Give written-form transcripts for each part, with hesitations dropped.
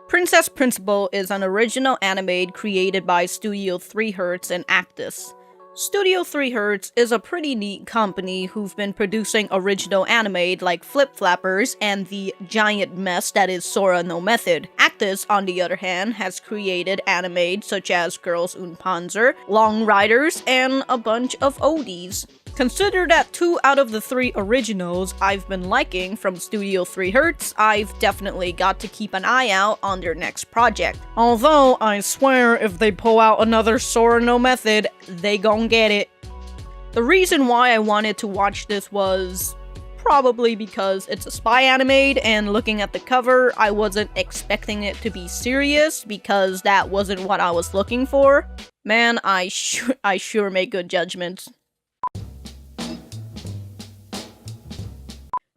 Princess Principal is an original anime created by Studio 3Hertz and Actus. Studio 3Hertz is a pretty neat company who've been producing original anime like Flip Flappers and the giant mess that is Sora no Method. Actus, on the other hand, has created anime such as Girls und Panzer, Long Riders, and a bunch of oldies. Consider that 2 out of the 3 originals I've been liking from Studio 3Hertz, I've definitely got to keep an eye out on their next project. Although, I swear if they pull out another Sora no Method, they gon' get it. The reason why I wanted to watch this was probably because it's a spy anime, and looking at the cover, I wasn't expecting it to be serious because that wasn't what I was looking for. Man, I sure make good judgments.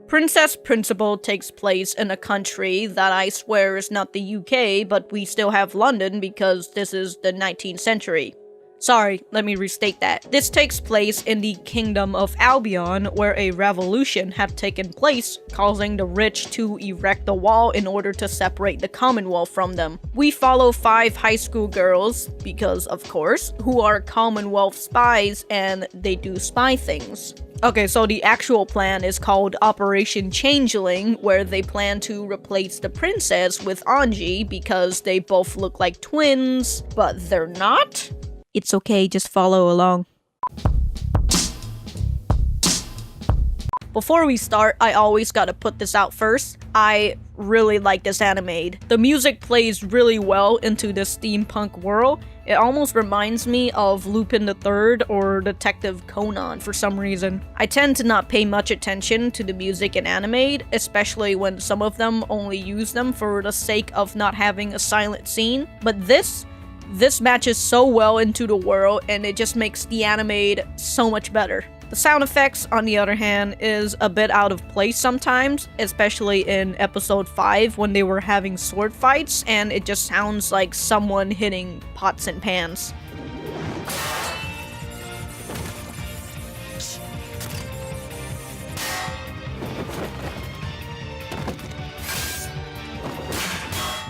Princess Principal takes place in a country that I swear is not the UK, but we still have London because this is the 19th century. Sorry, let me restate that. This takes place in the Kingdom of Albion, where a revolution had taken place, causing the rich to erect a wall in order to separate the commonwealth from them. We follow 5 high school girls, because of course, who are commonwealth spies and they do spy things. Okay, so the actual plan is called Operation Changeling, where they plan to replace the princess with Anji because they both look like twins, but they're not? It's okay, just follow along. Before we start, I always gotta put this out first. I really like this anime. The music plays really well into the steampunk world. It almost reminds me of Lupin III or Detective Conan for some reason. I tend to not pay much attention to the music in anime, especially when some of them only use them for the sake of not having a silent scene. But this matches so well into the world, and it just makes the anime so much better. The sound effects, on the other hand, is a bit out of place sometimes, especially in episode 5 when they were having sword fights, and it just sounds like someone hitting pots and pans.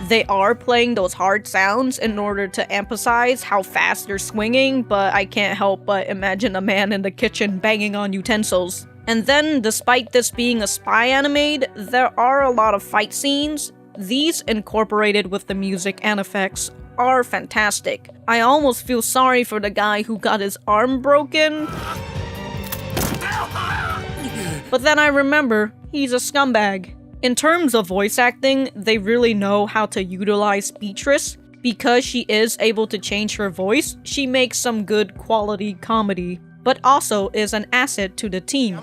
They are playing those hard sounds in order to emphasize how fast they're swinging, but I can't help but imagine a man in the kitchen banging on utensils. And then, despite this being a spy anime, there are a lot of fight scenes. These, incorporated with the music and effects, are fantastic. I almost feel sorry for the guy who got his arm broken. But then I remember, he's a scumbag. In terms of voice acting, they really know how to utilize Beatrice. Because she is able to change her voice, she makes some good quality comedy, but also is an asset to the team.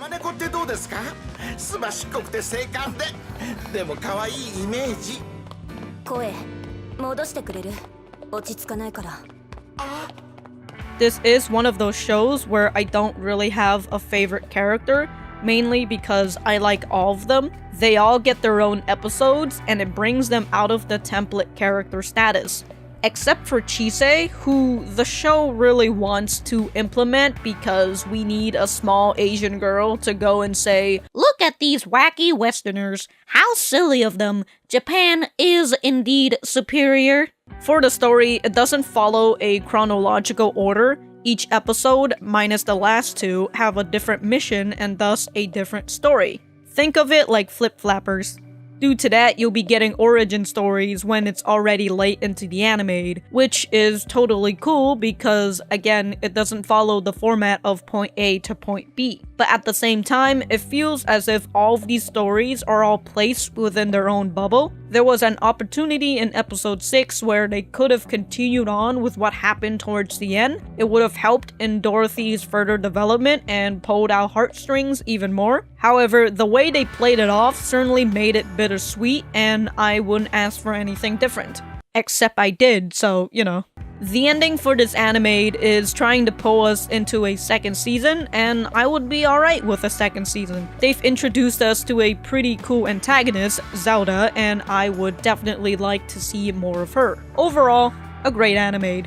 This is one of those shows where I don't really have a favorite character, mainly because I like all of them. They all get their own episodes, and it brings them out of the template character status. Except for Chise, who the show really wants to implement because we need a small Asian girl to go and say, "Look at these wacky Westerners, how silly of them, Japan is indeed superior." For the story, it doesn't follow a chronological order. Each episode, minus the last 2, have a different mission and thus a different story. Think of it like Flip Flappers. Due to that, you'll be getting origin stories when it's already late into the anime, which is totally cool because, again, it doesn't follow the format of point A to point B. But at the same time, it feels as if all of these stories are all placed within their own bubble. There was an opportunity in episode 6 where they could have continued on with what happened towards the end. It would have helped in Dorothy's further development and pulled out heartstrings even more. However, the way they played it off certainly made it bittersweet, and I wouldn't ask for anything different. Except I did, so, you know. The ending for this anime is trying to pull us into a second season, and I would be alright with a second season. They've introduced us to a pretty cool antagonist, Zelda, and I would definitely like to see more of her. Overall, a great anime.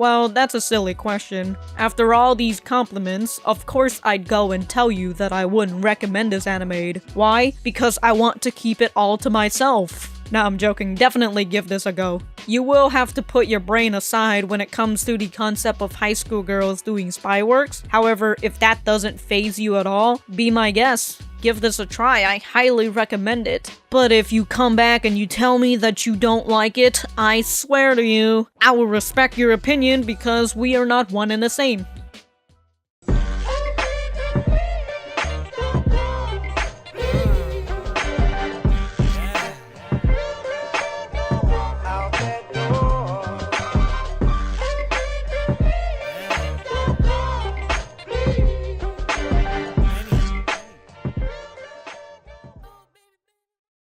Well, that's a silly question. After all these compliments, of course I'd go and tell you that I wouldn't recommend this anime. Why? Because I want to keep it all to myself. Nah, I'm joking. Definitely give this a go. You will have to put your brain aside when it comes to the concept of high school girls doing spy works. However, if that doesn't faze you at all, be my guest. Give this a try, I highly recommend it. But if you come back and you tell me that you don't like it, I swear to you, I will respect your opinion because we are not one and the same.